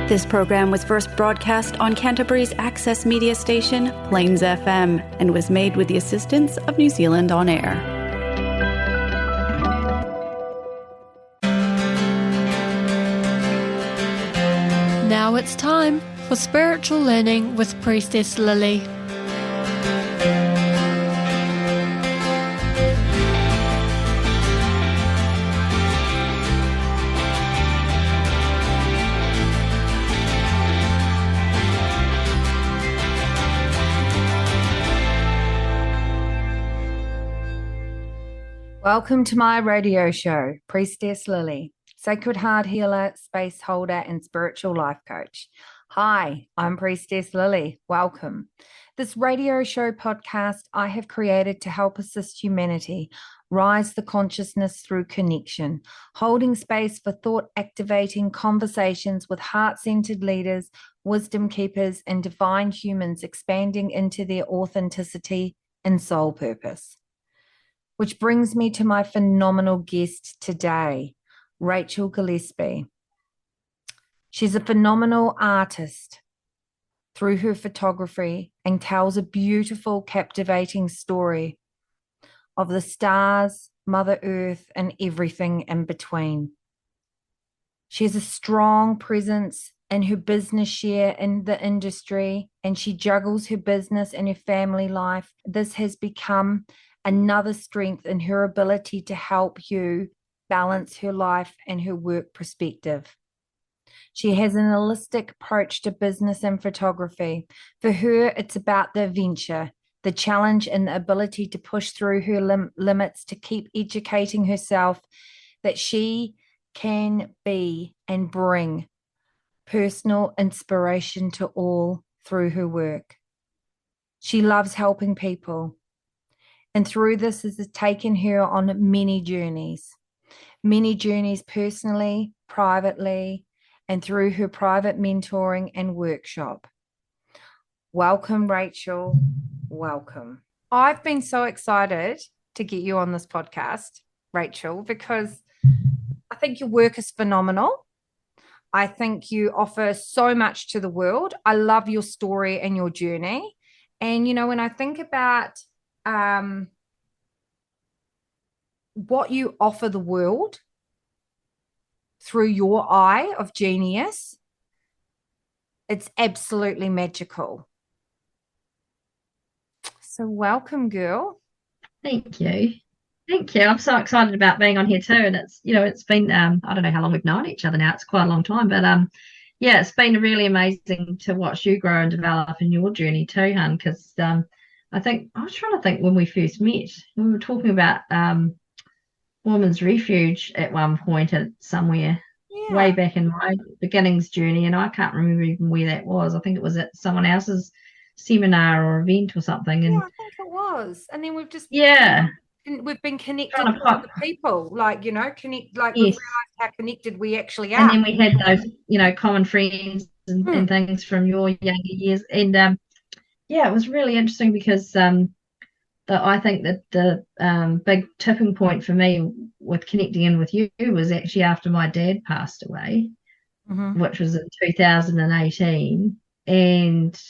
This program was first broadcast on Canterbury's access media station, Plains FM, and was made with the assistance of New Zealand On Air. Now it's time for Spiritual Learning with Priestess Lily. Welcome to my radio show, Priestess Lily, Sacred Heart Healer, Space Holder, and Spiritual Life Coach. Hi, I'm Priestess Lily. Welcome. This radio show podcast I have created to help assist humanity rise the consciousness through connection, holding space for thought-activating conversations with heart-centered leaders, wisdom keepers, and divine humans expanding into their authenticity and soul purpose. Which brings me to my phenomenal guest today, Rachel Gillespie. She's a phenomenal artist through her photography and tells a beautiful, captivating story of the stars, Mother Earth, and everything in between. She has a strong presence in her business share in the industry, and she juggles her business and her family life. This has become another strength in her ability to help you balance her life and her work perspective. She has an holistic approach to business and photography. For her, it's about the adventure, the challenge, and the ability to push through her limits to keep educating herself that she can be and bring personal inspiration to all through her work. She loves helping people. And through this has taken her on many journeys personally, privately, and through her private mentoring and workshop. Welcome, Rachel. Welcome. I've been so excited to get you on this podcast, Rachel, because I think your work is phenomenal. I think you offer so much to the world. I love your story and your journey. And, you know, when I think about what you offer the world through your eye of genius, it's absolutely magical. So welcome, girl. Thank you. I'm so excited about being on here too. And it's been, I don't know how long we've known each other now. It's quite a long time, but yeah, it's been really amazing to watch you grow and develop in your journey too, hun, because I was trying to think when we first met, we were talking about Women's Refuge at one point at somewhere way back in my beginnings journey, and I can't remember even where that was. I think it was at someone else's seminar or event or something. And I think it was. And then we've just we've been connected with other people, like, you know, we've realized how connected we actually are. And then we had those, common friends and things from your younger years. And it was really interesting because I think that the big tipping point for me with connecting in with you was actually after my dad passed away, which was in 2018. And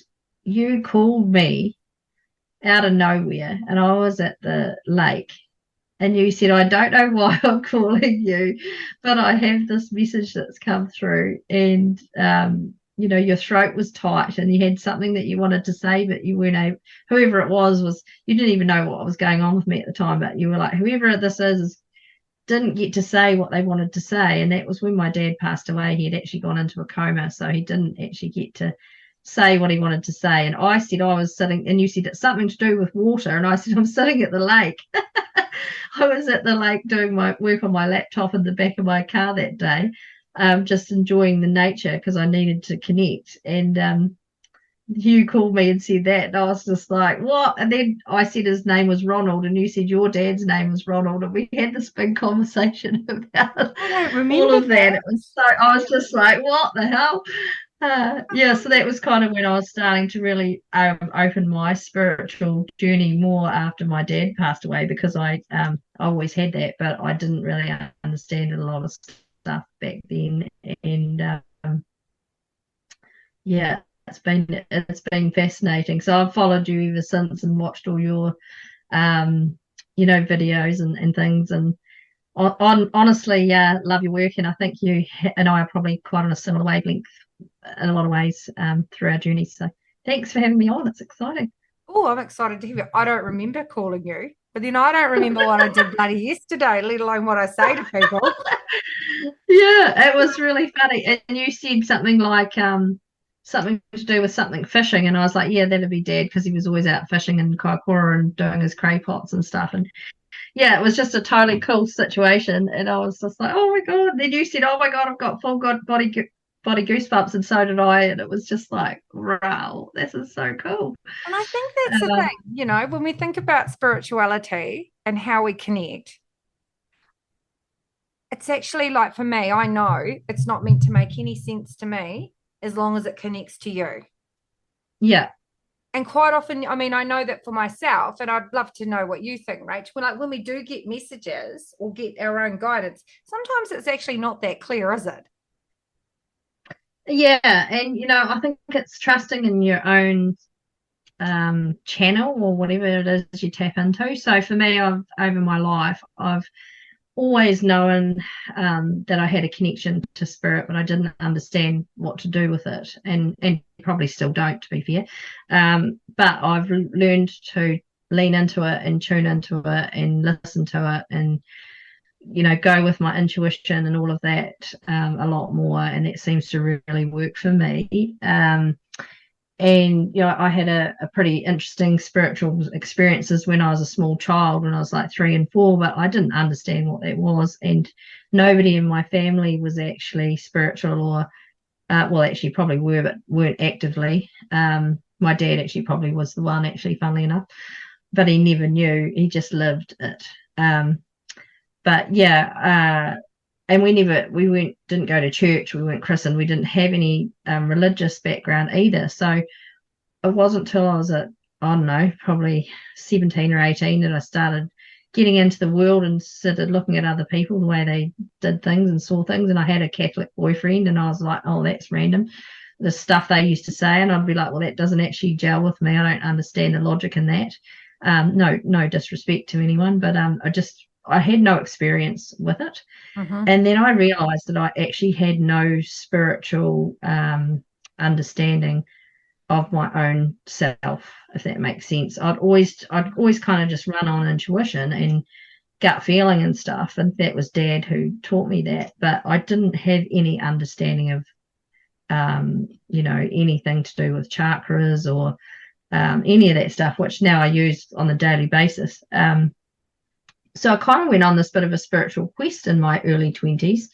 you called me out of nowhere, and I was at the lake. And you said, I don't know why I'm calling you, but I have this message that's come through. And your throat was tight and you had something that you wanted to say, but you weren't able, whoever it was, you didn't even know what was going on with me at the time, but you were like, whoever this is didn't get to say what they wanted to say. And that was when my dad passed away. He had actually gone into a coma, so he didn't actually get to say what he wanted to say. And I said I was sitting, and you said it's something to do with water. And I said, I'm sitting at the lake. I was at the lake doing my work on my laptop in the back of my car that day. Just enjoying the nature because I needed to connect. And you called me and said that, and I was just like, what? And then I said his name was Ronald, and you said your dad's name was Ronald, and we had this big conversation about all of that. It was so, I was just like, what the hell? So that was kind of when I was starting to really open my spiritual journey more after my dad passed away, because I always had that, but I didn't really understand a lot of stuff back then. And yeah, it's been fascinating. So I've followed you ever since and watched all your videos and things, and honestly, yeah, love your work, and I think you and I are probably quite on a similar wavelength in a lot of ways through our journey. So thanks for having me on. It's exciting. Oh, I'm excited to hear it. I don't remember calling you, but then I don't remember what I did bloody yesterday, let alone what I say to people. Yeah, it was really funny. And you said something like something to do with something fishing, and I was like, yeah, that'd be Dad, because he was always out fishing in Kaikoura and doing his cray pots and stuff. And yeah, it was just a totally cool situation. And I was just like, oh my God. And then you said, oh my God, I've got full body goosebumps, and so did I. And it was just like, wow, this is so cool. And I think that's the thing, when we think about spirituality and how we connect, it's actually like, for me, I know it's not meant to make any sense to me as long as it connects to you. Yeah. And quite often, I mean, I know that for myself, and I'd love to know what you think, Rach, when we do get messages or get our own guidance, sometimes it's actually not that clear, is it? Yeah. And, I think it's trusting in your own channel or whatever it is you tap into. So for me, over my life, I've always known that I had a connection to spirit, but I didn't understand what to do with it, and probably still don't, to be fair. But I've learned to lean into it and tune into it and listen to it, and go with my intuition and all of that a lot more, and it seems to really work for me. And I had a pretty interesting spiritual experiences when I was a small child, when I was like 3 and 4, but I didn't understand what that was, and nobody in my family was actually spiritual, or well, actually probably were, but weren't actively. My dad actually probably was the one, actually, funnily enough, but he never knew, he just lived it. But yeah, and we didn't go to church, we weren't christened, we didn't have any religious background either. So it wasn't till I was I don't know, probably 17 or 18, that I started getting into the world and started looking at other people, the way they did things and saw things. And I had a Catholic boyfriend, and I was like, oh, that's random, the stuff they used to say. And I'd be like, well, that doesn't actually gel with me, I don't understand the logic in that. No disrespect to anyone, but I had no experience with it. Mm-hmm. And then I realized that I actually had no spiritual understanding of my own self, if that makes sense. I'd always kind of just run on intuition and gut feeling and stuff, and that was Dad who taught me that. But I didn't have any understanding of anything to do with chakras or any of that stuff, which now I use on a daily basis. So I kind of went on this bit of a spiritual quest in my early 20s,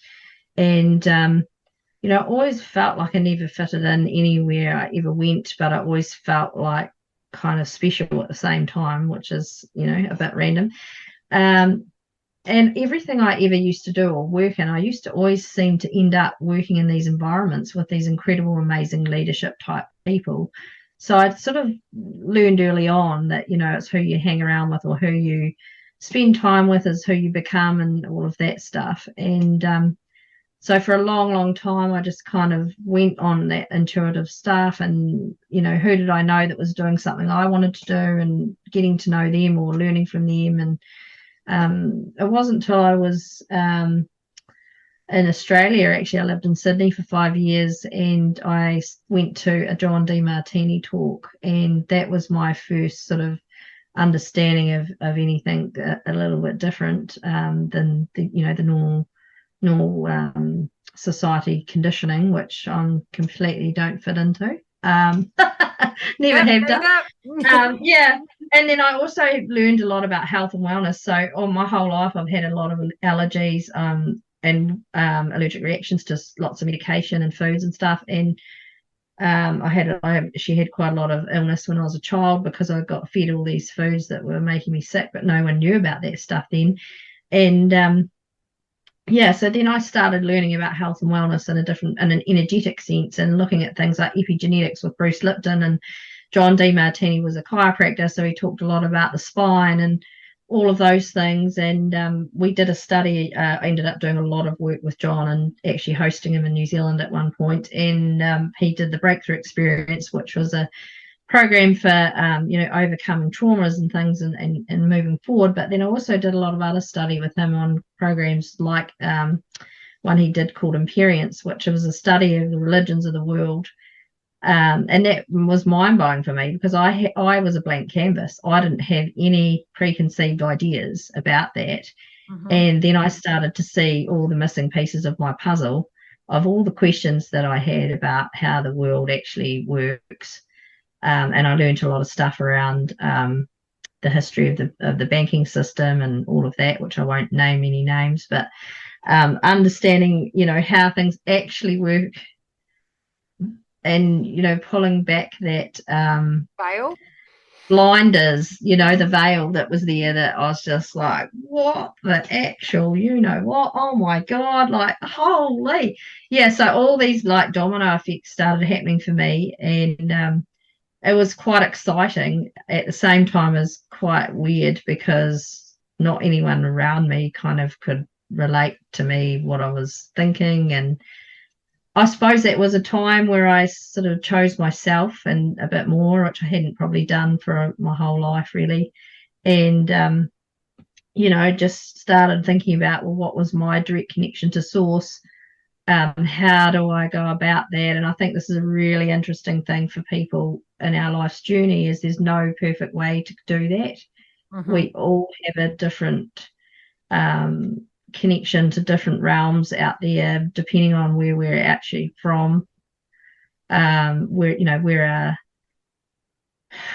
and I always felt like I never fitted in anywhere I ever went, but I always felt like kind of special at the same time, which is a bit random. And everything I ever used to do or work in, I used to always seem to end up working in these environments with these incredible, amazing leadership type people. So I sort of learned early on that it's who you hang around with, or who you spend time with is who you become, and all of that stuff. And so for a long, long time, I just kind of went on that intuitive stuff, and who did I know that was doing something I wanted to do, and getting to know them or learning from them. And it wasn't until I was in Australia, actually, I lived in Sydney for 5 years, and I went to a John Demartini talk, and that was my first sort of understanding of anything a little bit different than the normal society conditioning, which completely don't fit into. Never have done. Yeah. And then I also learned a lot about health and wellness. So all my whole life, I've had a lot of allergies and allergic reactions to lots of medication and foods and stuff. And I actually had quite a lot of illness when I was a child, because I got fed all these foods that were making me sick, but no one knew about that stuff then. And so then I started learning about health and wellness in an energetic sense, and looking at things like epigenetics with Bruce Lipton, and John Demartini was a chiropractor, so he talked a lot about the spine and all of those things. And we did a study. I ended up doing a lot of work with John and actually hosting him in New Zealand at one point. And he did the Breakthrough Experience, which was a program for overcoming traumas and things and moving forward. But then I also did a lot of other study with him on programs like one he did called Imperience, which was a study of the religions of the world. And that was mind-blowing for me because I was a blank canvas. I didn't have any preconceived ideas about that. And then I started to see all the missing pieces of my puzzle of all the questions that I had about how the world actually works. And I learned a lot of stuff around the history of the banking system and all of that, which I won't name any names, but understanding, how things actually work. And pulling back that veil, blinders, the veil that was there, that I was just like, what the actual, what? Oh my God, like holy, yeah. So all these like domino effects started happening for me, and it was quite exciting at the same time as quite weird because not anyone around me kind of could relate to me what I was thinking. And I suppose that was a time where I sort of chose myself and a bit more, which I hadn't probably done for my whole life really. And, just started thinking about, well, what was my direct connection to source? How do I go about that? And I think this is a really interesting thing for people in our life's journey is there's no perfect way to do that. We all have a different connection to different realms out there, depending on where we're actually from, where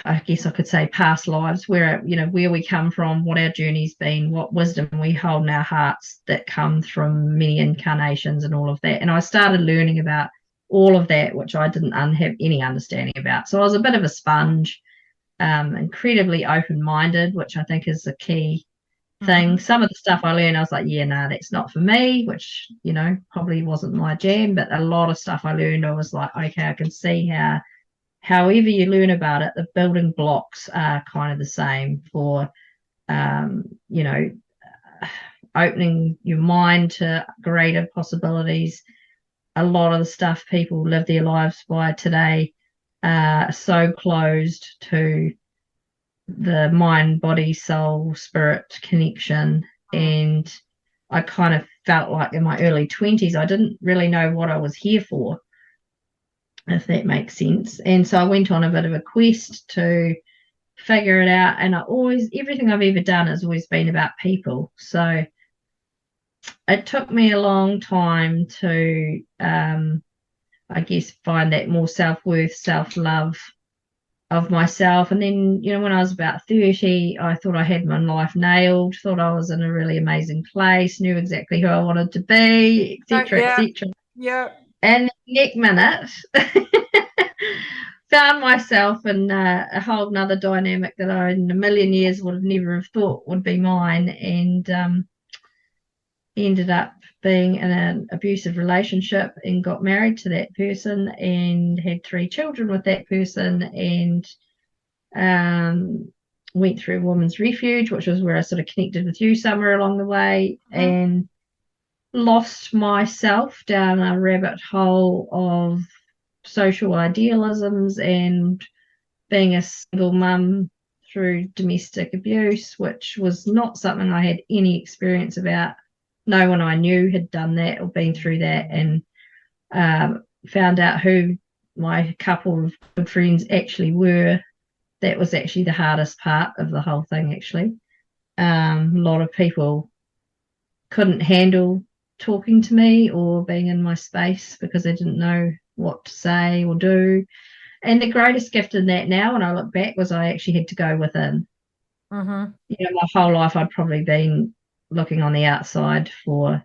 I guess I could say past lives, where we come from, what our journey's been, what wisdom we hold in our hearts that come from many incarnations and all of that. And I started learning about all of that, which I didn't have any understanding about. So I was a bit of a sponge, incredibly open-minded, which I think is the key thing. Some of the stuff I learned, I was like, yeah, no, that's not for me, which, probably wasn't my jam. But a lot of stuff I learned, I was like, okay, I can see how, however you learn about it, the building blocks are kind of the same for, opening your mind to greater possibilities. A lot of the stuff people live their lives by today are so closed to the mind, body, soul, spirit connection. And I kind of felt like in my early 20s, I didn't really know what I was here for, if that makes sense. And so I went on a bit of a quest to figure it out. And everything I've ever done has always been about people. So it took me a long time to, I guess, find that more self-worth, self-love of myself. And then, when I was about 30, I thought I had my life nailed, thought I was in a really amazing place, knew exactly who I wanted to be, etc., etc. Yeah. And the next minute, found myself in a whole nother dynamic that I in a million years would have never have thought would be mine, and ended up being in an abusive relationship and got married to that person and had 3 children with that person, and went through women's refuge, which was where I sort of connected with you somewhere along the way, and lost myself down a rabbit hole of social idealisms and being a single mum through domestic abuse, which was not something I had any experience about. No one I knew had done that or been through that, and found out who my couple of good friends actually were. That was actually the hardest part of the whole thing, actually. A lot of people couldn't handle talking to me or being in my space because they didn't know what to say or do. And the greatest gift in that now, when I look back, was I actually had to go within. My whole life I'd probably been looking on the outside for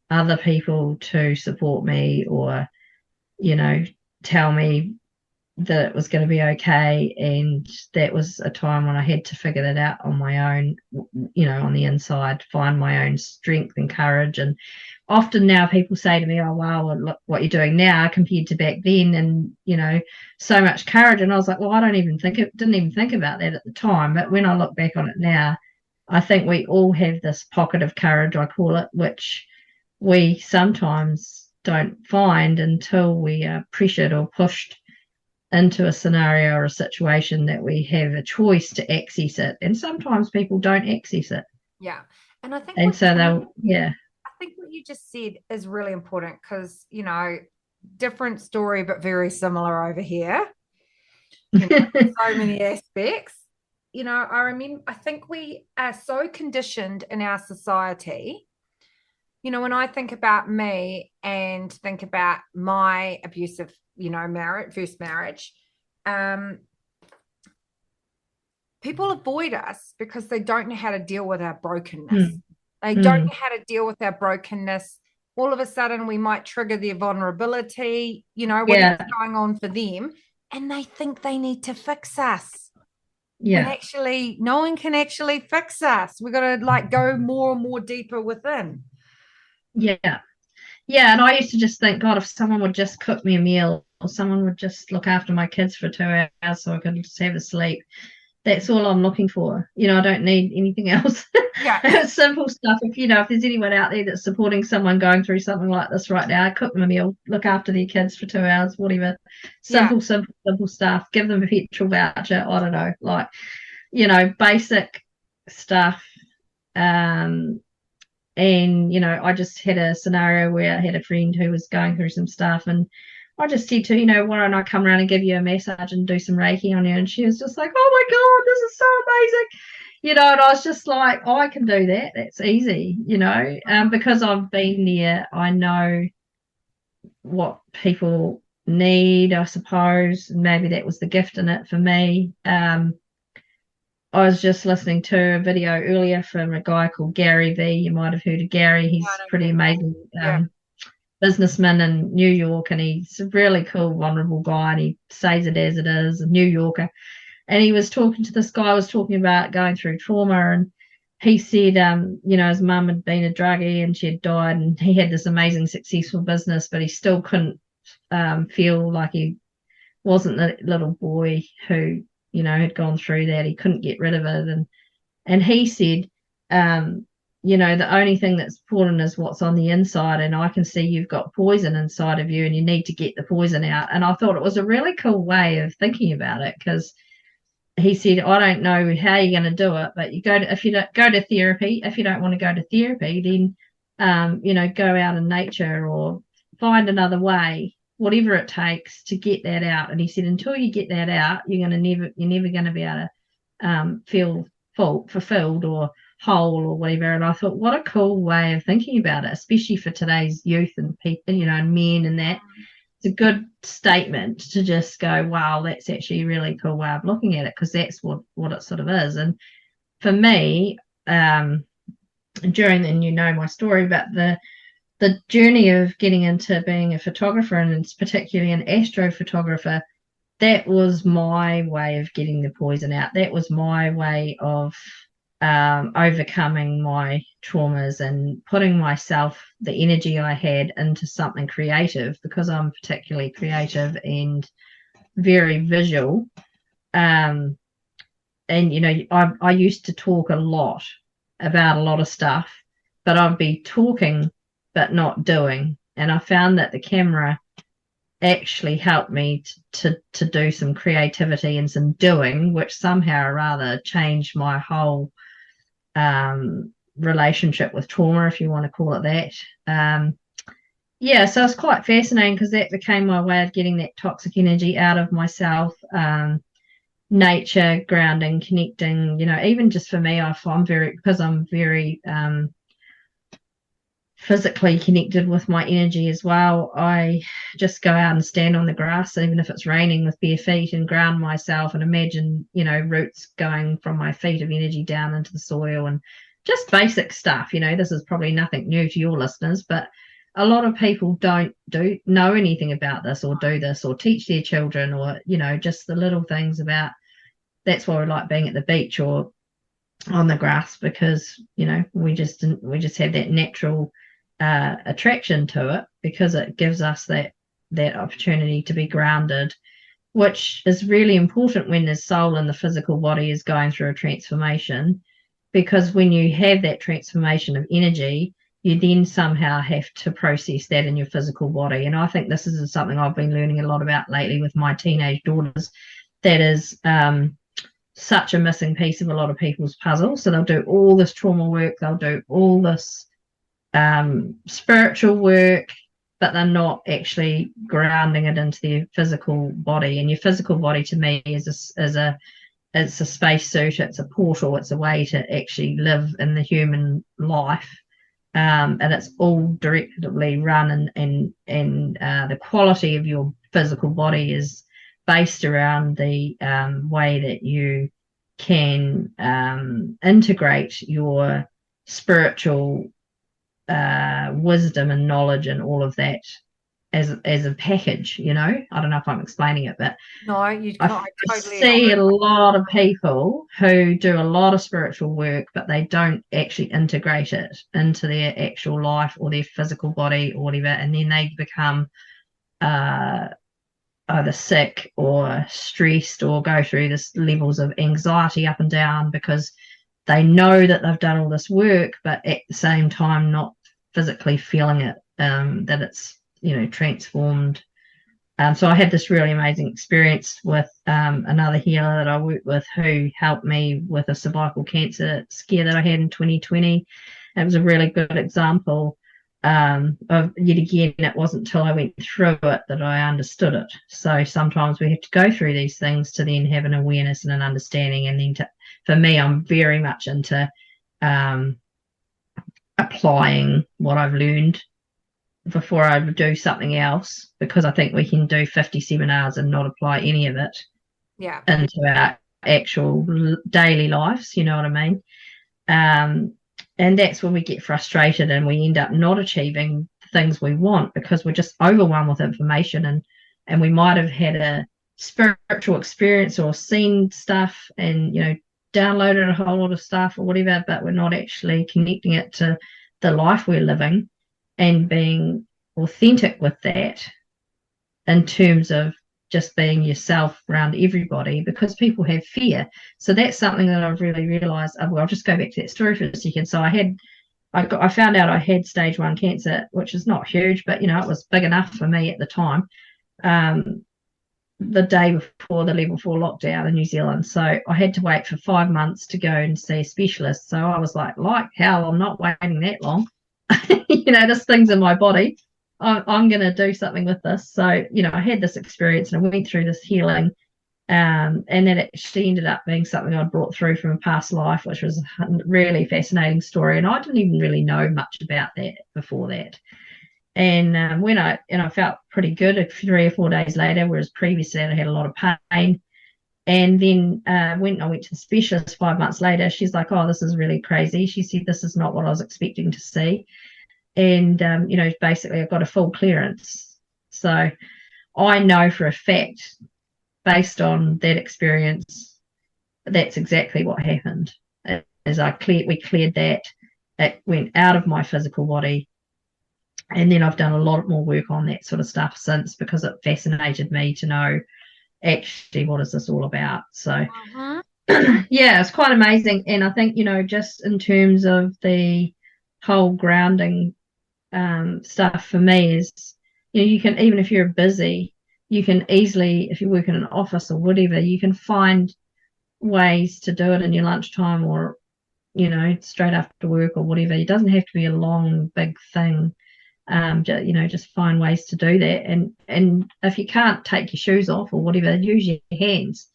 other people to support me or, tell me that it was going to be okay. And that was a time when I had to figure that out on my own, on the inside, find my own strength and courage. And often now people say to me, oh, wow, look what you're doing now compared to back then, and, so much courage. And I was like, well, I didn't even think about that at the time. But when I look back on it now, I think we all have this pocket of courage, I call it, which we sometimes don't find until we are pressured or pushed into a scenario or a situation that we have a choice to access it. And sometimes people don't access it. Yeah. And I think And so I think what you just said is really important because, different story, but very similar over here. So many aspects. I think we are so conditioned in our society. When I think about me and think about my abusive, first marriage, people avoid us because they don't know how to deal with our brokenness. They don't know how to deal with our brokenness. All of a sudden, we might trigger their vulnerability, whatever's going on for them, and they think they need to fix us. Yeah. When actually, no one can actually fix us. We've got to go more and more deeper within. Yeah. Yeah. And I used to just think, God, if someone would just cook me a meal or someone would just look after my kids for 2 hours so I could just have a sleep. That's all I'm looking for. I don't need anything else. Yeah. Simple stuff. If there's anyone out there that's supporting someone going through something like this right now, cook them a meal, look after their kids for 2 hours, whatever. Simple stuff. Give them a petrol voucher. I don't know, basic stuff. And I just had a scenario where I had a friend who was going through some stuff, and I just said to her, why don't I come around and give you a massage and do some Reiki on you? And she was just like, oh my God, this is so amazing. And I was just like, oh, I can do that. That's easy, because I've been there. I know what people need, I suppose. Maybe that was the gift in it for me. I was just listening to a video earlier from a guy called Gary V. You might have heard of Gary. He's pretty amazing. Businessman in New York, and he's a really cool, vulnerable guy, and he says it as it is, a New Yorker. And he was talking to this guy, was talking about going through trauma, and he said, his mum had been a druggie and she had died, and he had this amazing, successful business, but he still couldn't feel like he wasn't the little boy who, had gone through that. He couldn't get rid of it. And he said, the only thing that's important is what's on the inside, and I can see you've got poison inside of you and you need to get the poison out. And I thought it was a really cool way of thinking about it, because he said, I don't know how you're going to do it, but if you don't go to therapy, if you don't want to go to therapy, then go out in nature or find another way, whatever it takes to get that out. And he said, until you get that out, you're never going to be able to feel fulfilled or whole or whatever. And I thought, what a cool way of thinking about it, especially for today's youth and people, and men, and that. It's a good statement to just go, wow, that's actually a really cool way of looking at it, because that's what it sort of is. And for me, during, and my story, but the journey of getting into being a photographer, and it's particularly an astrophotographer, that was my way of getting the poison out. That was my way of overcoming my traumas and putting myself, the energy I had, into something creative, because I'm particularly creative and very visual. I used to talk a lot about a lot of stuff, but I'd be talking but not doing. And I found that the camera actually helped me to do some creativity and some doing, which somehow or other changed my whole relationship with trauma, if you want to call it that. So it's quite fascinating, because that became my way of getting that toxic energy out of myself. Nature, grounding, connecting, even just for me, I'm very physically connected with my energy as well. I just go out and stand on the grass, even if it's raining, with bare feet, and ground myself and imagine, roots going from my feet of energy down into the soil, and just basic stuff. This is probably nothing new to your listeners, but a lot of people don't know anything about this, or do this, or teach their children, or, just the little things about. That's why we like being at the beach or on the grass, because, we just have that natural attraction to it, because it gives us that opportunity to be grounded, which is really important when the soul and the physical body is going through a transformation, because when you have that transformation of energy, you then somehow have to process that in your physical body. And I think this is something I've been learning a lot about lately with my teenage daughters. That is such a missing piece of a lot of people's puzzle. So they'll do all this trauma work, they'll do all this spiritual work, but they're not actually grounding it into their physical body. And your physical body, to me, is it's a spacesuit, it's a portal, it's a way to actually live in the human life. And it's all directly run, and the quality of your physical body is based around the way that you can integrate your spiritual wisdom and knowledge and all of that as a package. I don't know if I'm explaining it, but no, you can't. I totally see a lot of people who do a lot of spiritual work, but they don't actually integrate it into their actual life or their physical body or whatever, and then they become either sick or stressed or go through this levels of anxiety up and down because they know that they've done all this work, but at the same time not physically feeling it, that it's transformed. So I had this really amazing experience with another healer that I worked with who helped me with a cervical cancer scare that I had in 2020. It was a really good example of, yet again, it wasn't until I went through it that I understood it. So sometimes we have to go through these things to then have an awareness and an understanding. And then for me, I'm very much into applying what I've learned before I would do something else, because I think we can do 50 seminars and not apply any of it into our actual daily lives, you know what I mean? And that's when we get frustrated and we end up not achieving the things we want because we're just overwhelmed with information, and we might have had a spiritual experience or seen stuff and downloaded a whole lot of stuff or whatever, but we're not actually connecting it to the life we're living and being authentic with that in terms of just being yourself around everybody, because people have fear. So that's something that I've really realized. I'll just go back to that story for a second. So I found out I had stage 1 cancer, which is not huge, but it was big enough for me at the time, the day before the level 4 lockdown in New Zealand. So I had to wait for 5 months to go and see a specialist. So I was like hell, I'm not waiting that long. This thing's in my body. I'm going to do something with this. So, I had this experience and I went through this healing, and then it actually ended up being something I'd brought through from a past life, which was a really fascinating story. And I didn't even really know much about that before that. And when I felt pretty good 3 or 4 days later, whereas previously I had a lot of pain. And then when I went to the specialist 5 months later, she's like, oh, this is really crazy. She said, this is not what I was expecting to see. And, basically I got a full clearance. So I know for a fact, based on that experience, that's exactly what happened. As we cleared that, it went out of my physical body. And then I've done a lot more work on that sort of stuff since, because it fascinated me to know actually what is this all about. So yeah, it's quite amazing. And I think, just in terms of the whole grounding stuff for me is, you can, even if you're busy, you can easily, if you work in an office or whatever, you can find ways to do it in your lunchtime or, straight after work or whatever. It doesn't have to be a long, big thing. Just find ways to do that. And if you can't take your shoes off or whatever, use your hands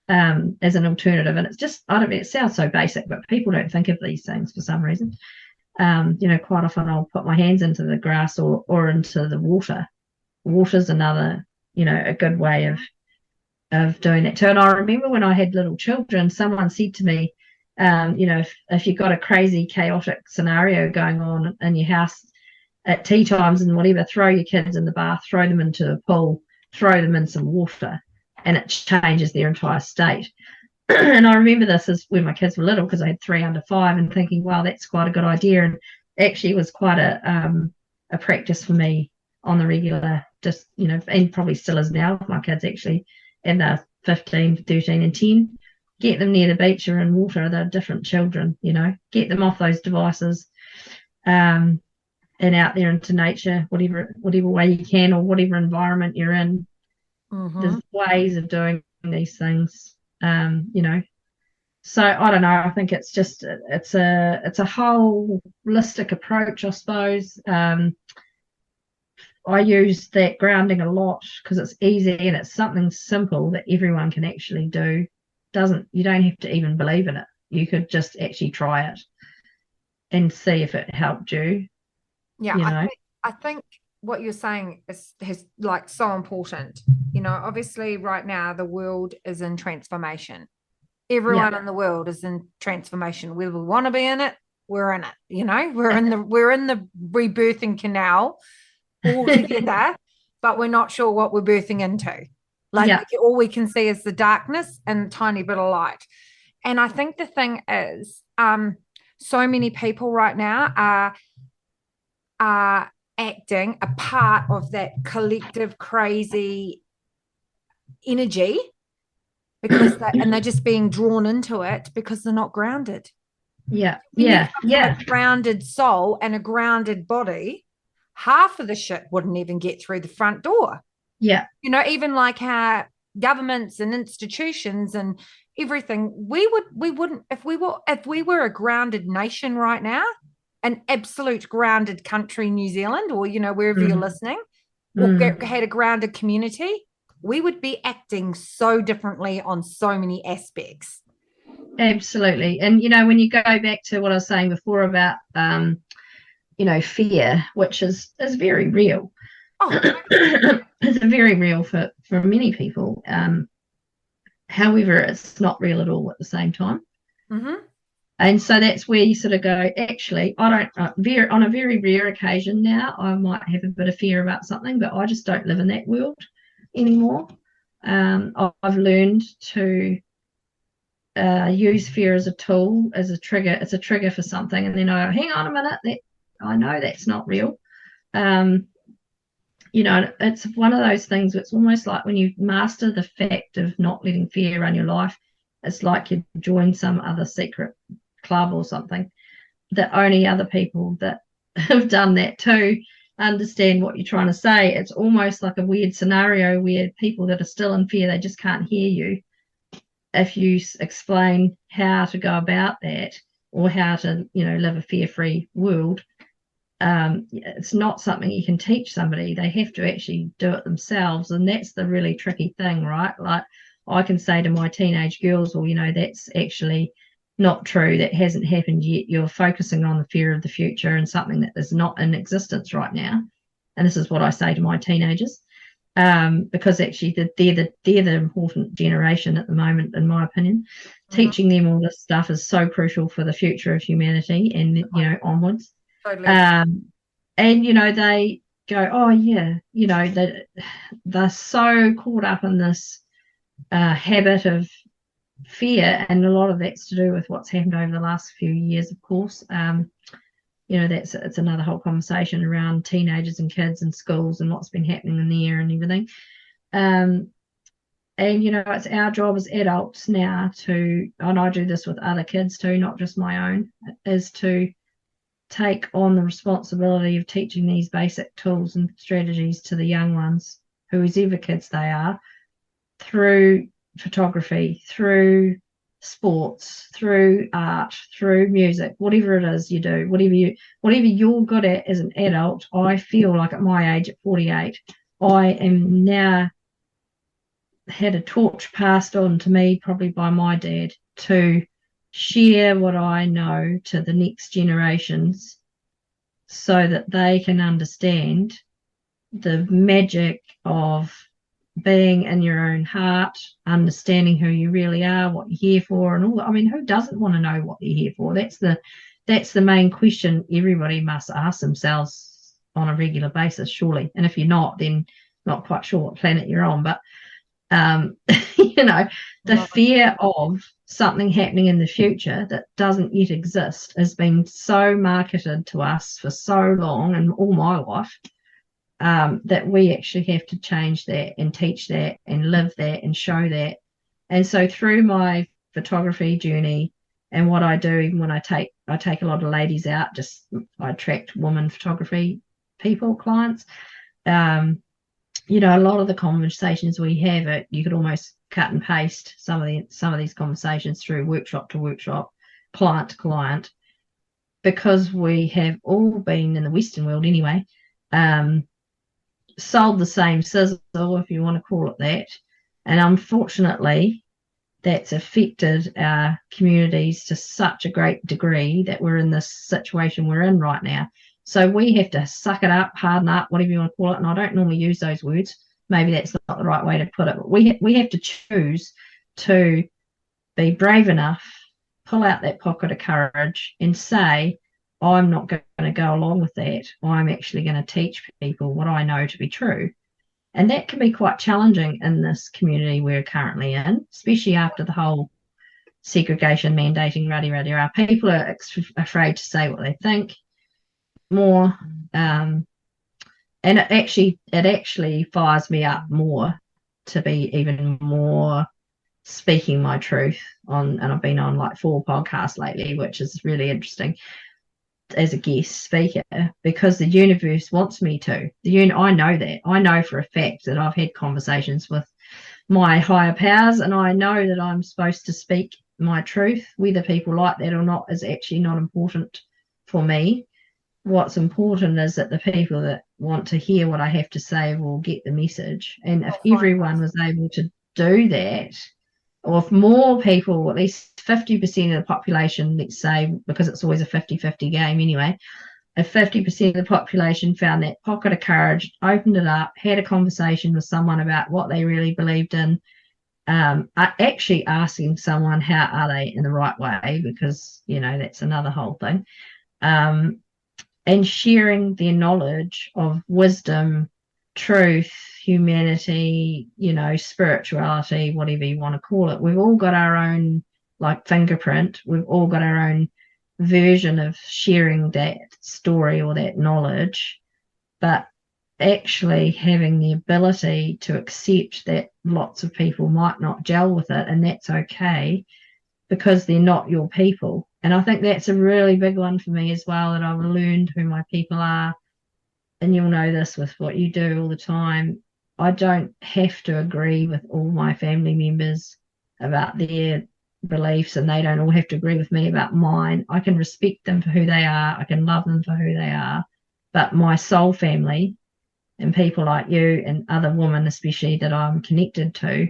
as an alternative. And it's just, it sounds so basic, but people don't think of these things for some reason. Quite often I'll put my hands into the grass or into the water. Water's another, a good way of doing that too. And I remember when I had little children, someone said to me, if you've got a crazy, chaotic scenario going on in your house at tea times and whatever, throw your kids in the bath, throw them into a pool, throw them in some water, and it changes their entire state. And I remember this as when my kids were little, because I had 3 under 5, and thinking, wow, that's quite a good idea. And actually it was quite a practice for me on the regular, just, and probably still is now with my kids actually, and they're 15, 13 and 10. get them near the beach or in water. They're different children, get them off those devices, and out there into nature, whatever way you can, or whatever environment you're in. There's ways of doing these things, So I don't know. I think it's a holistic approach, I suppose. I use that grounding a lot because it's easy and it's something simple that everyone can actually do. You don't have to even believe in it. You could just actually try it and see if it helped you. Yeah, I think what you're saying is like so important. Obviously right now the world is in transformation. Everyone in the world is in transformation. Whether we want to be in it, we're in it. We're in the rebirthing canal all together, but we're not sure what we're birthing into. All we can see is the darkness and a tiny bit of light. And I think the thing is, so many people right now are acting a part of that collective crazy energy because they're just being drawn into it because they're not grounded. Yeah. A grounded soul and a grounded body, half of the shit wouldn't even get through the front door. Yeah. Even like how governments and institutions and everything, we wouldn't if we were a grounded nation right now, an absolute grounded country, New Zealand, or wherever you're listening, or had a grounded community, we would be acting so differently on so many aspects. Absolutely. And when you go back to what I was saying before about fear, which is very real. It's very real for many people. However, it's not real at all at the same time. And so that's where you sort of go, actually, I don't, on a very rare occasion now, I might have a bit of fear about something, but I just don't live in that world anymore. I've learned to use fear as a tool, as a trigger. It's a trigger for something. And then I go, hang on a minute, I know that's not real. It's one of those things. It's almost like when you master the fact of not letting fear run your life, it's like you join some other secret club or something that only other people that have done that too understand what you're trying to say. It's almost like a weird scenario where people that are still in fear, they just can't hear you if you explain how to go about that or how to live a fear-free world. It's not something you can teach somebody. They have to actually do it themselves, and that's the really tricky thing, right? Like I can say to my teenage girls, well, that's actually not true. That hasn't happened yet. You're focusing on the fear of the future and something that is not in existence right now. And this is what I say to my teenagers, because actually they're the important generation at the moment, in my opinion. Teaching them all this stuff is so crucial for the future of humanity and onwards. Totally. And they go, oh yeah, they're so caught up in this habit of fear, and a lot of that's to do with what's happened over the last few years, of course. It's another whole conversation around teenagers and kids and schools and what's been happening in the air and everything. And it's our job as adults now to, and I do this with other kids too, not just my own, is to take on the responsibility of teaching these basic tools and strategies to the young ones, whoever kids they are, through photography, through sports, through art, through music, whatever it is you do, whatever you're good at as an adult. I feel like at my age, at 48, I am now had a torch passed on to me, probably by my dad, to share what I know to the next generations so that they can understand the magic of being in your own heart, understanding who you really are, what you're here for, and all that. I mean, who doesn't want to know what they're here for? That's the main question everybody must ask themselves on a regular basis, surely. And if you're not, then not quite sure what planet you're on. But the fear of something happening in the future that doesn't yet exist has been so marketed to us for so long, and all my life, that we actually have to change that and teach that and live that and show that. And so through my photography journey and what I do, even when I take a lot of ladies out, I attract women photography clients. A lot of the conversations we have, you could almost cut and paste some of these conversations through workshop to workshop, client to client, because we have all been in the Western world anyway, sold the same sizzle, if you want to call it that. And unfortunately, that's affected our communities to such a great degree that we're in this situation we're in right now. So we have to suck it up, harden up, whatever you want to call it. And I don't normally use those words. Maybe that's not the right way to put it. But we have to choose to be brave enough, pull out that pocket of courage and say, I'm not going to go along with that. I'm actually going to teach people what I know to be true. And that can be quite challenging in this community we're currently in, especially after the whole segregation, mandating, rah. People are afraid to say what they think more. And it actually fires me up more to be even more speaking my truth and I've been on like 4 podcasts lately, which is really interesting as a guest speaker, because the universe wants me to. I know that. I know for a fact that I've had conversations with my higher powers, and I know that I'm supposed to speak my truth. Whether people like that or not is actually not important for me. What's important is that the people that want to hear what I have to say will get the message. And if everyone was able to do that, or if more people, at least 50% of the population, let's say, because it's always a 50-50 game anyway, if 50% of the population found that pocket of courage, opened it up, had a conversation with someone about what they really believed in, actually asking someone how are they in the right way, because, that's another whole thing, and sharing their knowledge of wisdom, truth, humanity, spirituality, whatever you want to call it. We've all got our own fingerprint. We've all got our own version of sharing that story or that knowledge, but actually having the ability to accept that lots of people might not gel with it, and that's okay because they're not your people. And I think that's a really big one for me as well, that I've learned who my people are. And you'll know this with what you do all the time. I don't have to agree with all my family members about their beliefs, and they don't all have to agree with me about mine. I can respect them for who they are. I can love them for who they are. But my soul family and people like you and other women especially that I'm connected to,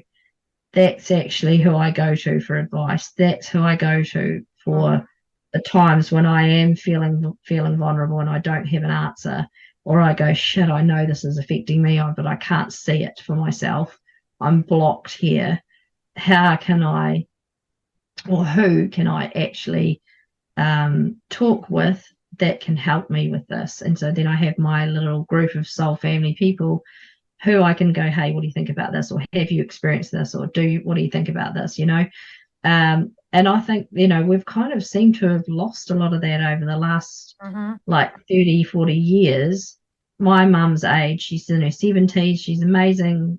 that's actually who I go to for advice. That's who I go to for the times when I am feeling vulnerable and I don't have an answer. Or I go, shit, I know this is affecting me, but I can't see it for myself. I'm blocked here. How can I, or who can I actually talk with that can help me with this? And so then I have my little group of soul family people who I can go, hey, what do you think about this? Or have you experienced this? Or what do you think about this? And I think, we've kind of seemed to have lost a lot of that over the last 30, 40 years. My mum's age, she's in her 70s, she's amazing,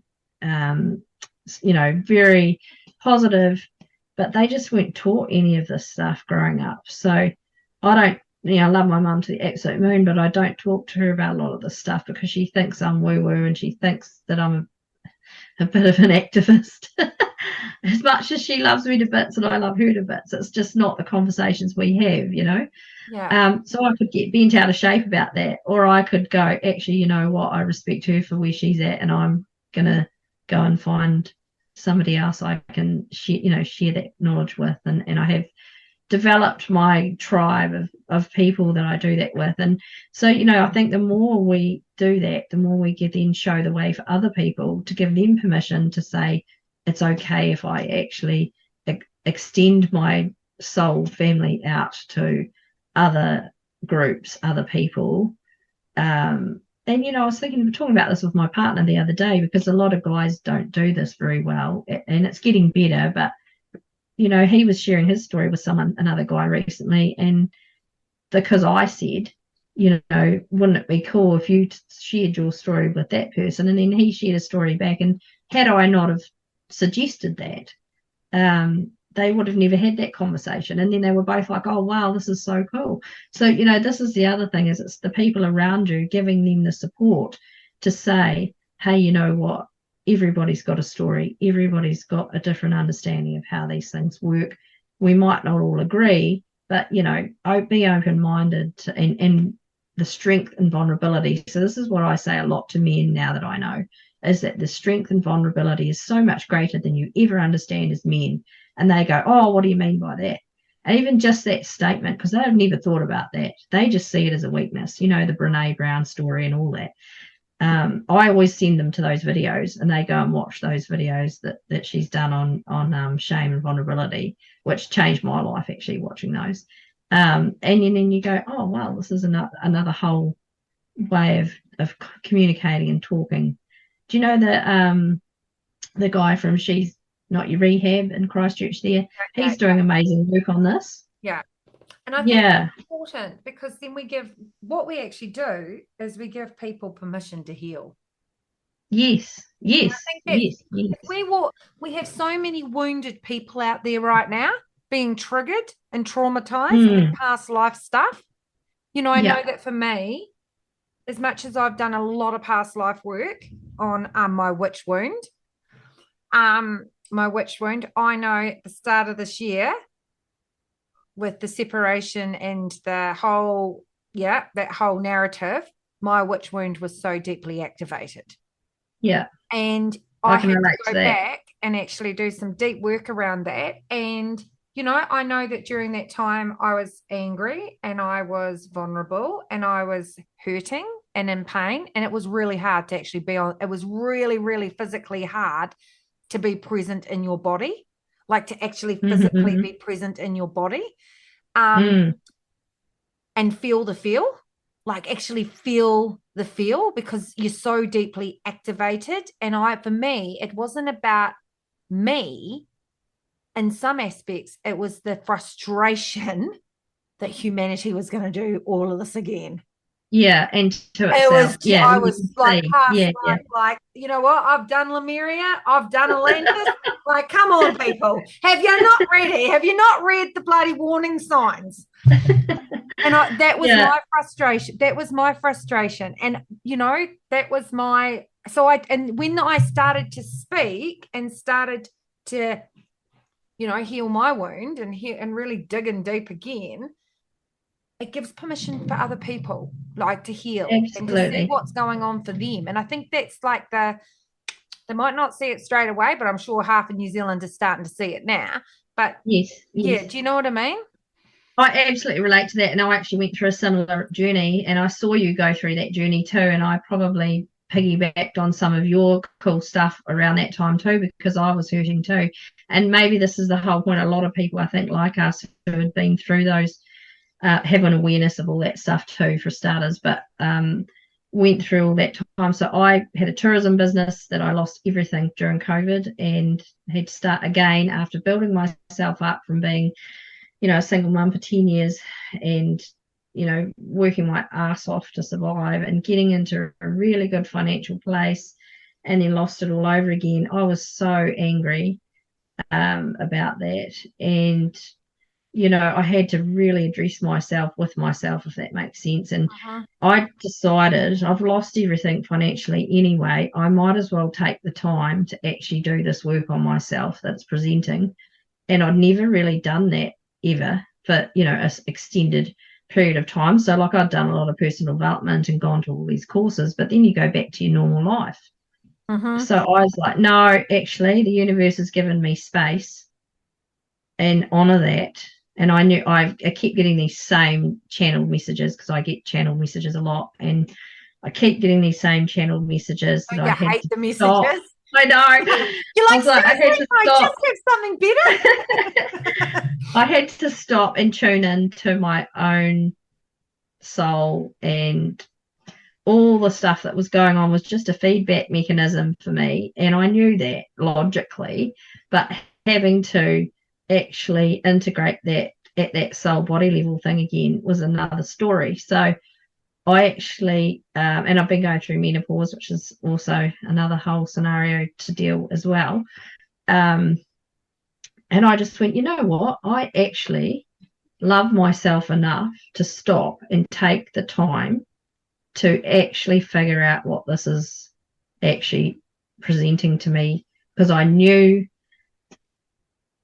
very positive, but they just weren't taught any of this stuff growing up. So I don't, I love my mum to the absolute moon, but I don't talk to her about a lot of this stuff because she thinks I'm woo-woo and she thinks that I'm a bit of an activist. As much as she loves me to bits and I love her to bits, it's just not the conversations we have, Yeah. So I could get bent out of shape about that, or I could go, actually, you know what, I respect her for where she's at, and I'm gonna go and find somebody else I can share that knowledge with, and I have developed my tribe of people that I do that with. And so, I think the more we do that, the more we can then show the way for other people, to give them permission to say, it's okay if I actually extend my soul family out to other groups, other people. And, I was talking about this with my partner the other day, because a lot of guys don't do this very well, and it's getting better. But, he was sharing his story with another guy recently, and because I said, wouldn't it be cool if you shared your story with that person? And then he shared a story back, and had I not have suggested that, they would have never had that conversation. And then they were both like, oh, wow, this is so cool. So, this is the other thing, is it's the people around you giving them the support to say, hey, you know what? Everybody's got a story. Everybody's got a different understanding of how these things work. We might not all agree, but, be open-minded and the strength and vulnerability. So this is what I say a lot to men now that I know, is that the strength and vulnerability is so much greater than you ever understand as men. And they go, oh, what do you mean by that? And even just that statement, because they've never thought about that. They just see it as a weakness, the Brene Brown story and all that. I always send them to those videos, and they go and watch those videos that she's done on shame and vulnerability, which changed my life, actually, watching those. And then you go, oh, wow, this is another whole way of communicating and talking. Do you know the guy from She's Not Your Rehab in Christchurch there? He's doing amazing work on this. Yeah. And I think it's important, because then what we actually do is we give people permission to heal. Yes. Yes. We have so many wounded people out there right now being triggered and traumatized with past life stuff. I know that for me, as much as I've done a lot of past life work on my witch wound, I know at the start of this year, with the separation and that whole narrative, my witch wound was so deeply activated. Yeah. And I had to go back and actually do some deep work around that. And, I know that during that time I was angry and I was vulnerable and I was hurting and in pain. And it was really hard to actually it was really, really physically hard to be present in your body, like to actually physically be present in your body. And feel the feel, like actually feel the feel, because you're so deeply activated. And for me, it wasn't about me. In some aspects, it was the frustration that humanity was going to do all of this again. Yeah, and to itself. I was like, like, you know what? I've done Lemuria. I've done Atlantis. Like, come on, people. Have you not read it? Have you not read the bloody warning signs? And that was my frustration. That was my frustration. And, that was my... and when I started to speak and started to, heal my wound and really dig in deep again, it gives permission for other people, like, to heal. Absolutely. And to see what's going on for them. And I think that's like they might not see it straight away, but I'm sure half of New Zealand is starting to see it now. But yes. Yeah, do you know what I mean? I absolutely relate to that. And I actually went through a similar journey, and I saw you go through that journey too. And I probably piggybacked on some of your cool stuff around that time too, because I was hurting too. And maybe this is the whole point. A lot of people, I think, like us, who had been through those, have an awareness of all that stuff too, for starters, but went through all that time. So I had a tourism business that I lost everything during COVID, and had to start again after building myself up from being, a single mum for 10 years and, working my ass off to survive and getting into a really good financial place, and then lost it all over again. I was so angry about that. And I had to really address myself with myself, if that makes sense. And I decided, I've lost everything financially anyway, I might as well take the time to actually do this work on myself that's presenting. And I'd never really done that ever for, an extended period of time. So like, I'd done a lot of personal development and gone to all these courses, but then you go back to your normal life. So I was like, no, actually, the universe has given me space, and honor that. And I knew I keep getting these same channeled messages, because I get channeled messages a lot, and I keep getting these same channeled messages. That I hate the messages. Stop. I know. You're like, I had to stop. Just have something better. I had to stop and tune in to my own soul, and all the stuff that was going on was just a feedback mechanism for me. And I knew that logically, but having to actually integrate that at that soul body level thing again was another story. So I actually, and I've been going through menopause, which is also another whole scenario to deal as well. And I just went, you know what? I actually love myself enough to stop and take the time to actually figure out what this is actually presenting to me, because I knew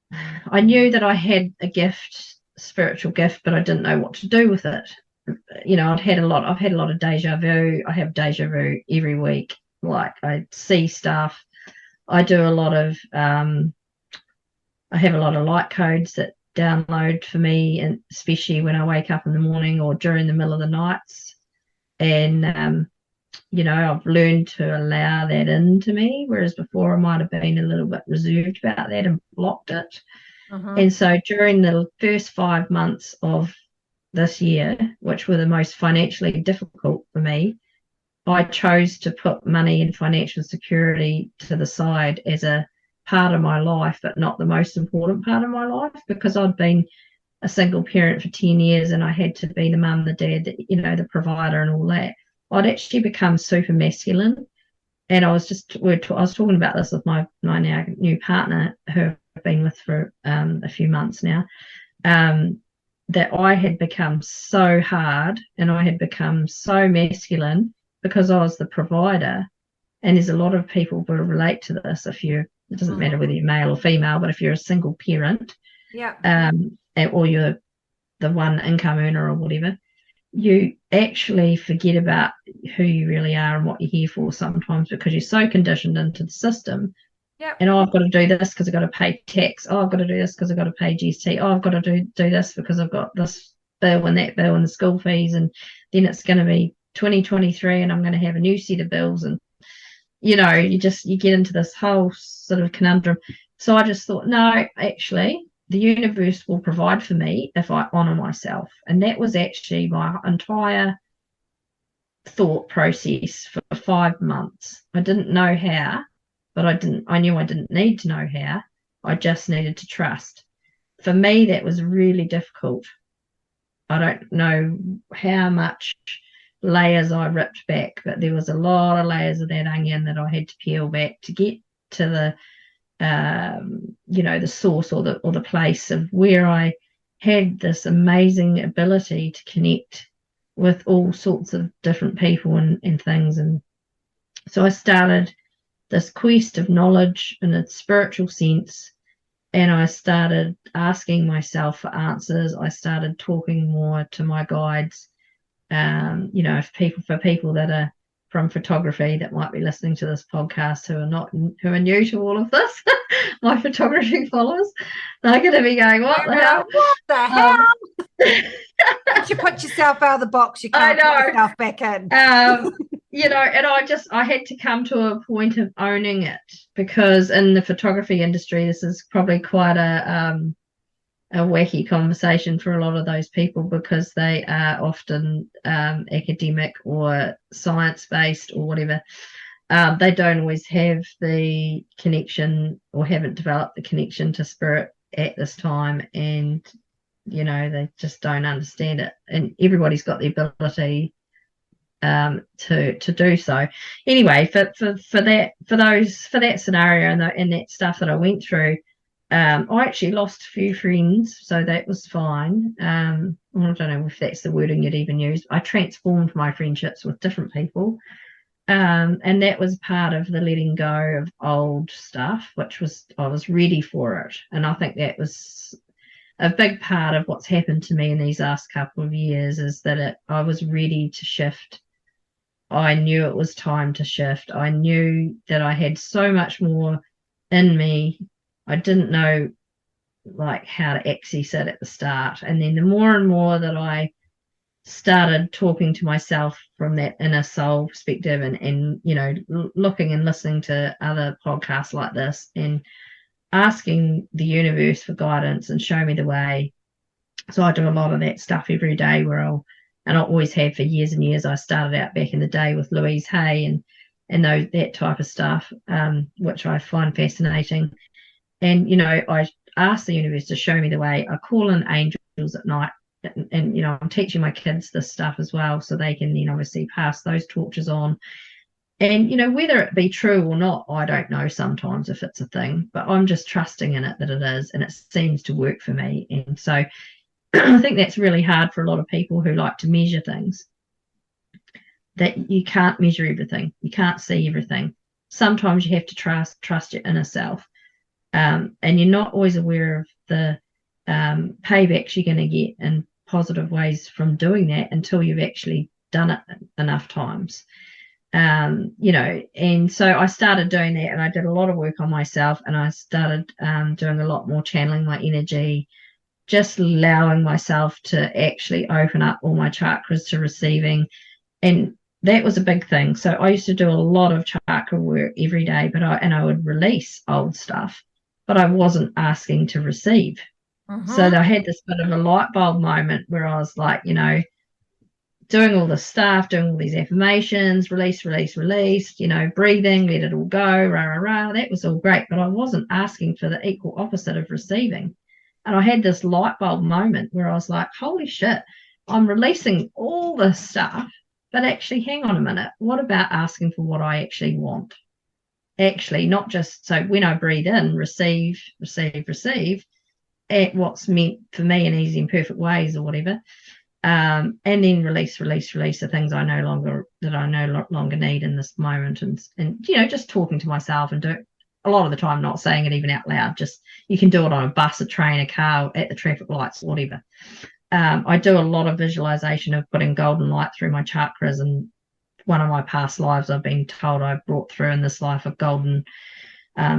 that I had a gift, spiritual gift, but I didn't know what to do with it. I've had a lot of deja vu. I have deja vu every week. Like, I see stuff. I do a lot of I have a lot of light codes that download for me, and especially when I wake up in the morning or during the middle of the nights. And I've learned to allow that into me, whereas before I might have been a little bit reserved about that and blocked it. And so during the first 5 months of this year, which were the most financially difficult for me, I chose to put money and financial security to the side as a part of my life, but not the most important part of my life, because I'd been a single parent for 10 years and I had to be the mum, the dad, the provider and all that. I'd actually become super masculine. And I was talking about this with my now new partner, who I've been with for a few months now, that I had become so hard and I had become so masculine because I was the provider. And there's a lot of people who relate to this. It doesn't matter whether you're male or female, but if you're a single parent, or you're the one income earner or whatever, you actually forget about who you really are and what you're here for sometimes, because you're so conditioned into the system. And I've got to do this because I've got to pay tax. I've got to do this because I've got to pay GST. I've got to do this because I've got this bill and that bill and the school fees. And then it's going to be 2023 and I'm going to have a new set of bills. And, you get into this whole sort of conundrum. So I just thought, no, actually, the universe will provide for me if I honor myself. And that was actually my entire thought process for 5 months. I didn't know how, but I knew I didn't need to know how. I just needed to trust. For me, that was really difficult. I don't know how much layers I ripped back, but there was a lot of layers of that onion that I had to peel back to get to the the source or the place of where I had this amazing ability to connect with all sorts of different people and things. And so I started this quest of knowledge in a spiritual sense, and I started asking myself for answers. I started talking more to my guides. For people that are from photography that might be listening to this podcast who are new to all of this, my photography followers, they're going to be going, what the hell? What the hell? Once you put yourself out of the box, you can't put yourself back in. And I had to come to a point of owning it, because in the photography industry, this is probably quite a wacky conversation for a lot of those people, because they are often academic or science-based or whatever. They don't always have the connection, or haven't developed the connection to spirit at this time, and they just don't understand it. And everybody's got the ability to do so. Anyway, for that scenario and that stuff that I went through, I actually lost a few friends, so that was fine. I don't know if that's the wording you'd even use. I transformed my friendships with different people. And that was part of the letting go of old stuff, I was ready for it. And I think that was a big part of what's happened to me in these last couple of years, is that I was ready to shift. I knew it was time to shift. I knew that I had so much more in me. I didn't know how to access it at the start. And then the more and more that I started talking to myself from that inner soul perspective, and looking and listening to other podcasts like this, and asking the universe for guidance and show me the way. So I do a lot of that stuff every day, and I always have for years and years. I started out back in the day with Louise Hay and that type of stuff, which I find fascinating. And I ask the universe to show me the way. I call in angels at night, and I'm teaching my kids this stuff as well, so they can then obviously pass those torches on. And, whether it be true or not, I don't know sometimes if it's a thing, but I'm just trusting in it that it is, and it seems to work for me. And so I think that's really hard for a lot of people who like to measure things, that you can't measure everything. You can't see everything. Sometimes you have to trust your inner self. And you're not always aware of the paybacks you're going to get in positive ways from doing that until you've actually done it enough times. And so I started doing that, and I did a lot of work on myself, and I started doing a lot more channeling my energy, just allowing myself to actually open up all my chakras to receiving. And that was a big thing. So I used to do a lot of chakra work every day, I would release old stuff, but I wasn't asking to receive. So I had this bit of a light bulb moment where I was like, doing all this stuff, doing all these affirmations, release, breathing, let it all go, rah, rah, rah. That was all great, but I wasn't asking for the equal opposite of receiving. And I had this light bulb moment where I was like, holy shit, I'm releasing all this stuff, but actually, hang on a minute. What about asking for what I actually want? Actually, not just, so when I breathe in, receive, at what's meant for me in easy and perfect ways or whatever. And then release the things I no longer need in this moment, and just talking to myself, and do it a lot of the time, not saying it even out loud. Just, you can do it on a bus, a train, a car, at the traffic lights, whatever. I do a lot of visualization of putting golden light through my chakras, and one of my past lives, I've been told I brought through in this life a golden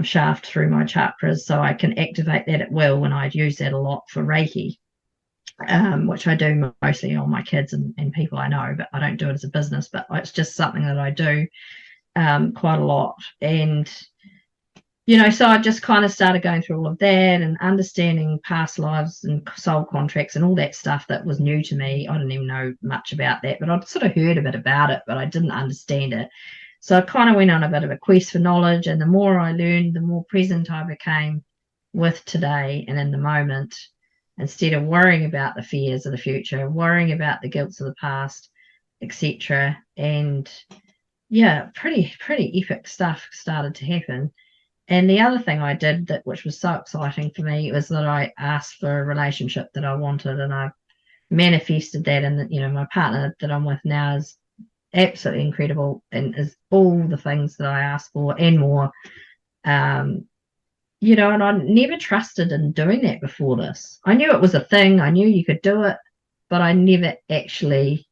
shaft through my chakras, so I can activate that at will, and I'd use that a lot for Reiki. Which I do mostly on my kids and people I know, but I don't do it as a business, but it's just something that I do quite a lot. And, so I just kind of started going through all of that and understanding past lives and soul contracts and all that stuff that was new to me. I didn't even know much about that, but I'd sort of heard a bit about it, but I didn't understand it. So I kind of went on a bit of a quest for knowledge, and the more I learned, the more present I became with today and in the moment, instead of worrying about the fears of the future, worrying about the guilts of the past, etc. And yeah, pretty epic stuff started to happen. And the other thing I did, which was so exciting for me, was that I asked for a relationship that I wanted, and I manifested that. And my partner that I'm with now is absolutely incredible, and is all the things that I asked for and more. And I never trusted in doing that before this. I knew it was a thing. I knew you could do it, but I never actually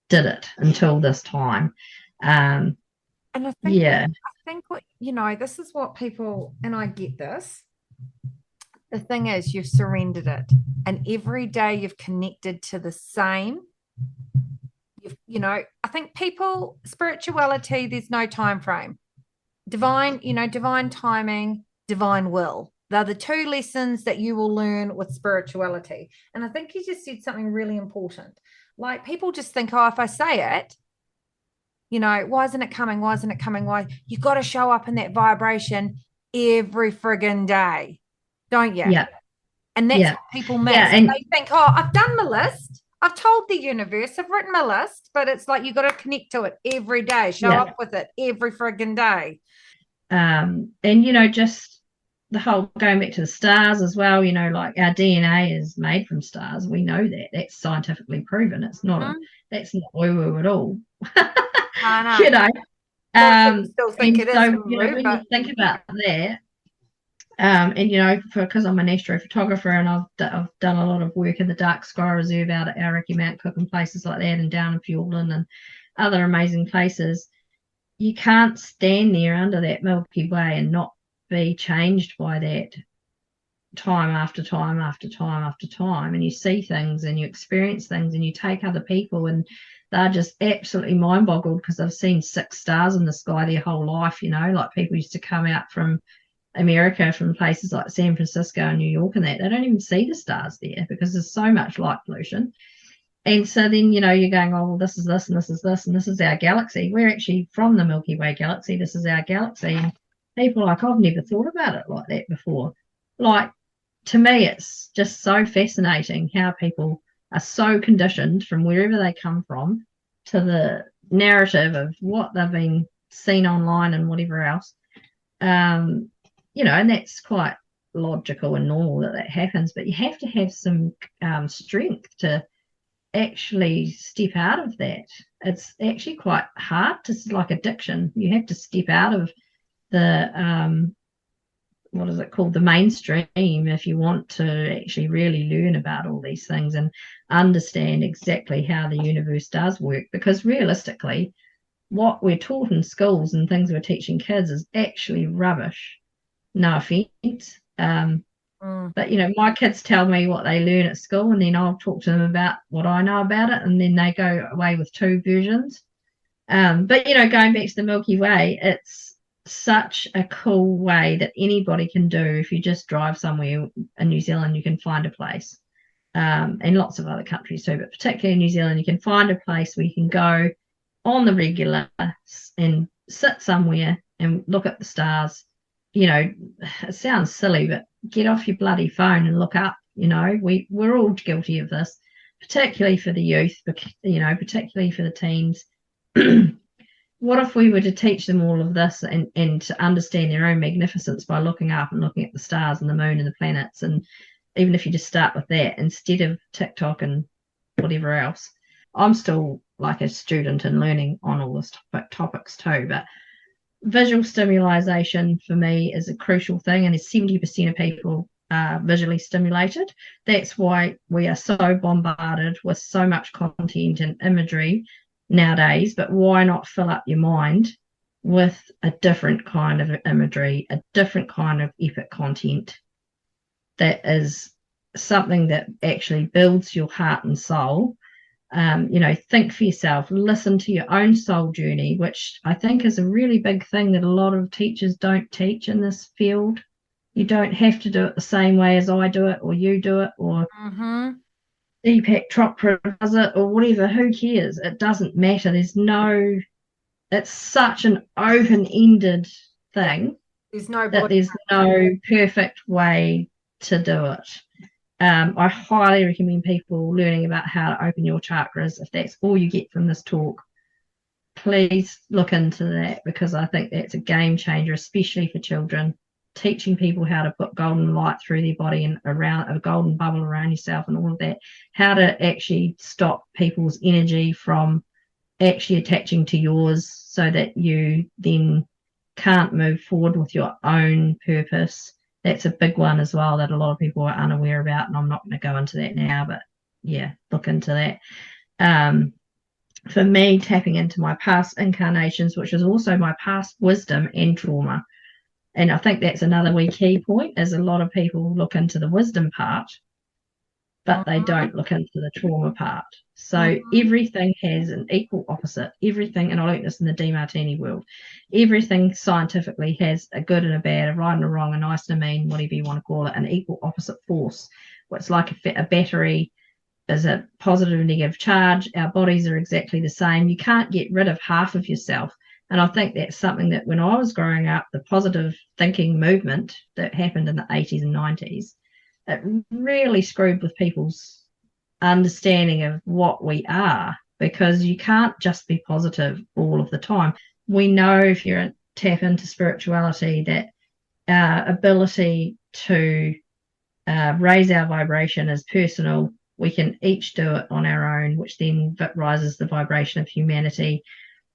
did it until this time. And I think what, this is what people, and I get this. The thing is, you've surrendered it, and every day you've connected to the same. I think spirituality, there's no time frame. Divine timing, divine will. They're the two lessons that you will learn with spirituality. And I think you just said something really important. Like, people just think, if I say it, why isn't it coming? Why? You got to show up in that vibration every friggin' day, don't you? Yeah. And that's what people miss. Yeah, and they think, I've done my list. I've told the universe, I've written my list, but it's like, you got to connect to it every day, show up with it every friggin' day. And, just the whole going back to the stars as well, like our DNA is made from stars. We know that. That's scientifically proven. It's not that's not woo-woo at all. I know. Still think it is. So, when you think about that, and because I'm an astrophotographer, and I've done a lot of work in the Dark Sky Reserve out at Aoraki, Mount Cook and places like that, and down in Fiordland and other amazing places, you can't stand there under that Milky Way and not be changed by that time after time after time after time. And you see things and you experience things and you take other people, and they're just absolutely mind boggled because they've seen 6 stars in the sky their whole life. Like, people used to come out from America, from places like San Francisco and New York and that. They don't even see the stars there because there's so much light pollution. And so then, you're going, well, this is this, and this is this, and this is our galaxy. We're actually from the Milky Way galaxy. This is our galaxy. And people are like, I've never thought about it like that before. Like, to me, it's just so fascinating how people are so conditioned from wherever they come from to the narrative of what they've been seen online and whatever else. And that's quite logical and normal that happens, but you have to have some strength to actually step out of that. It's actually quite hard to, like addiction. You have to step out of the what is it called, the mainstream, if you want to actually really learn about all these things and understand exactly how the universe does work. Because realistically, what we're taught in schools and things we're teaching kids is actually rubbish. No offense. But my kids tell me what they learn at school, and then I'll talk to them about what I know about it, and then they go away with two versions. But going back to the Milky Way, it's such a cool way that anybody can do. If you just drive somewhere in New Zealand, you can find a place, and lots of other countries too, but particularly in New Zealand, you can find a place where you can go on the regular and sit somewhere and look at the stars. It sounds silly, but get off your bloody phone and look up. We're all guilty of this, particularly for the youth, particularly for the teens. What if we were to teach them all of this and to understand their own magnificence by looking up and looking at the stars and the moon and the planets? And even if you just start with that instead of TikTok and whatever else. I'm still like a student and learning on all this topics too, but visual stimulation for me is a crucial thing, and 70% of people are visually stimulated. That's why we are so bombarded with so much content and imagery nowadays. But why not fill up your mind with a different kind of imagery, a different kind of epic content that is something that actually builds your heart and soul? Think for yourself, listen to your own soul journey, which I think is a really big thing that a lot of teachers don't teach in this field. You don't have to do it the same way as I do it, or you do it, or Deepak Chopra does it, or whatever. Who cares? It doesn't matter. It's such an open-ended thing. There's no perfect way to do it. I highly recommend people learning about how to open your chakras. If that's all you get from this talk, please look into that, because I think that's a game changer, especially for children. Teaching people how to put golden light through their body and around a golden bubble around yourself and all of that. How to actually stop people's energy from actually attaching to yours, so that you then can't move forward with your own purpose. That's a big one as well that a lot of people are unaware about, and I'm not going to go into that now, but yeah, look into that. For me, tapping into my past incarnations, which is also my past wisdom and trauma. And I think that's another wee key point, is a lot of people look into the wisdom part, but they don't look into the trauma part. So everything has an equal opposite. Everything, and I learned this in the DeMartini world, everything scientifically has a good and a bad, a right and a wrong, a nice and a mean, whatever you want to call it, an equal opposite force. It's like a battery is a positive and negative charge. Our bodies are exactly the same. You can't get rid of half of yourself. And I think that's something that when I was growing up, the positive thinking movement that happened in the 80s and 90s, it really screwed with people's understanding of what we are, because you can't just be positive all of the time. We know, if you tap into spirituality, that our ability to raise our vibration is personal. We can each do it on our own, which then rises the vibration of humanity.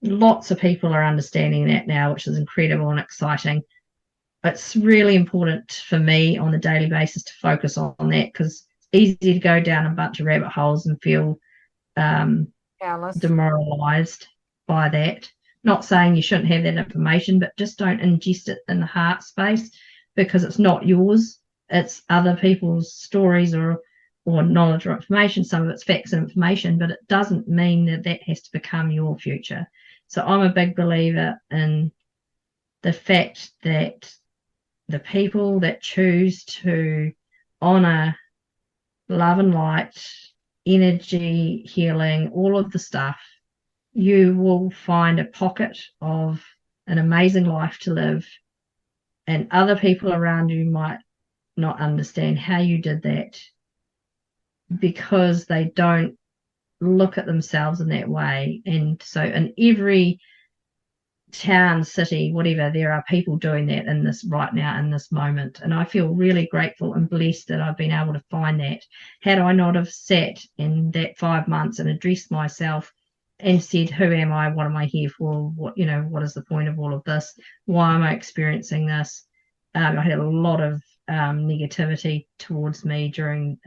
Lots of people are understanding that now, which is incredible and exciting. It's really important for me on a daily basis to focus on that, because it's easy to go down a bunch of rabbit holes and feel demoralized by that. Not saying you shouldn't have that information, but just don't ingest it in the heart space, because it's not yours. It's other people's stories or knowledge or information. Some of it's facts and information, but it doesn't mean that has to become your future. So I'm a big believer in the fact that the people that choose to honor love and light, energy, healing, all of the stuff, you will find a pocket of an amazing life to live. And other people around you might not understand how you did that, because they don't look at themselves in that way. And so in every town, city, whatever, there are people doing that in this right now, in this moment. And I feel really grateful and blessed that I've been able to find that. Had I not have sat in that 5 months and addressed myself and said, who am I? What am I here for? What is the point of all of this? Why am I experiencing this? I had a lot of negativity towards me during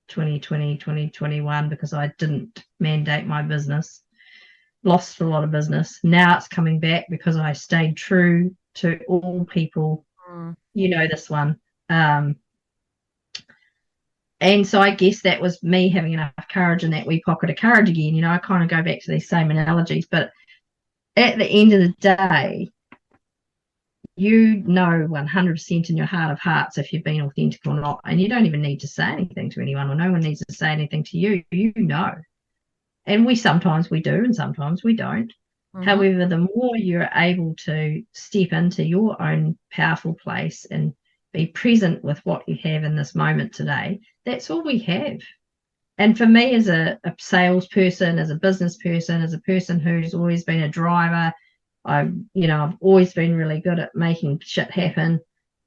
2020, 2021, because I didn't mandate my business. Lost a lot of business. Now it's coming back because I stayed true to all people. This one. And so I guess that was me having enough courage in that wee pocket of courage again. I kind of go back to these same analogies, but at the end of the day, 100% in your heart of hearts if you've been authentic or not. And you don't even need to say anything to anyone, or no one needs to say anything to you. And sometimes we do and sometimes we don't. However, the more you're able to step into your own powerful place and be present with what you have in this moment today, that's all we have. And for me, as a salesperson, as a business person, as a person who's always been a driver, I've always been really good at making shit happen.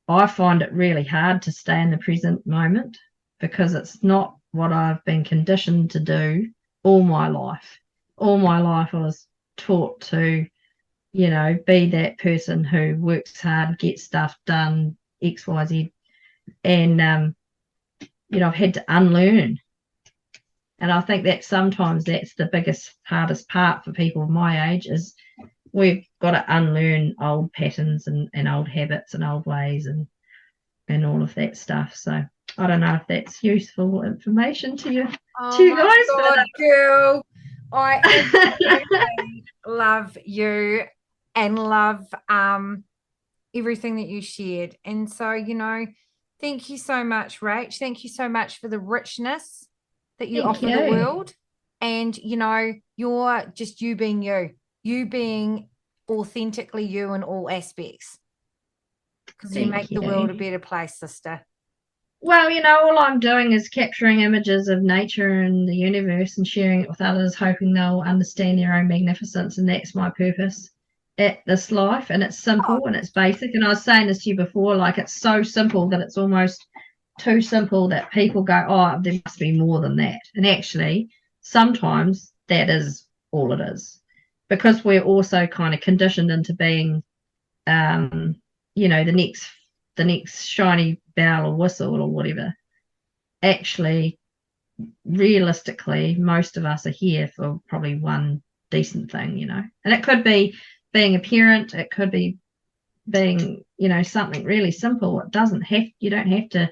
I find it really hard to stay in the present moment because it's not what I've been conditioned to do all my life. All my life I was taught to, be that person who works hard, gets stuff done, X, Y, Z. And, I've had to unlearn. And I think that sometimes that's the biggest, hardest part for people of my age is we've got to unlearn old patterns and old habits and old ways and all of that stuff. So I don't know if that's useful information to you. Oh to you my guys, God, girl. I absolutely love you and love everything that you shared. And so, thank you so much, Rach. Thank you so much for the richness that you offer the world. And, you're just you being you being authentically you in all aspects. Because you make the world a better place, sister. Well, all I'm doing is capturing images of nature and the universe and sharing it with others, hoping they'll understand their own magnificence. And that's my purpose at this life. And it's simple and it's basic. And I was saying this to you before, like it's so simple that it's almost too simple that people go, oh, there must be more than that. And actually, sometimes that is all it is. Because we're also kind of conditioned into being, the next shiny bell or whistle or whatever. Actually, realistically, most of us are here for probably one decent thing, And it could be being a parent. It could be being, something really simple. You don't have to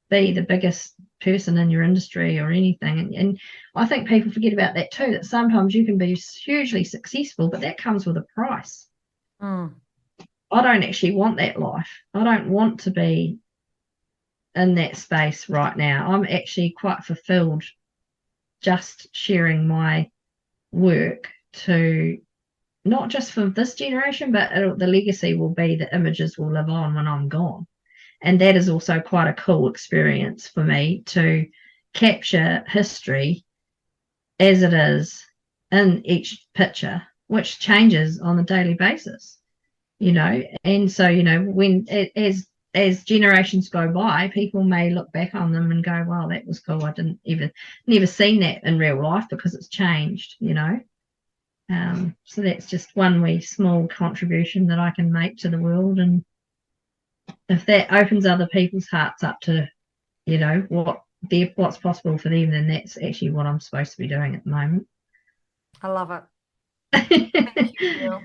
be the biggest person in your industry or anything. And I think people forget about that too, that sometimes you can be hugely successful, but that comes with a price. I don't actually want that life. I don't want to be in that space right now. I'm actually quite fulfilled just sharing my work to not just for this generation, but the legacy will be the images will live on when I'm gone. And that is also quite a cool experience for me to capture history as it is in each picture, which changes on a daily basis. And so, when as generations go by, people may look back on them and go, wow, that was cool. I never seen that in real life because it's changed, so that's just one wee small contribution that I can make to the world. And if that opens other people's hearts up to, what's possible for them, then that's actually what I'm supposed to be doing at the moment. I love it. Thank you, Jill.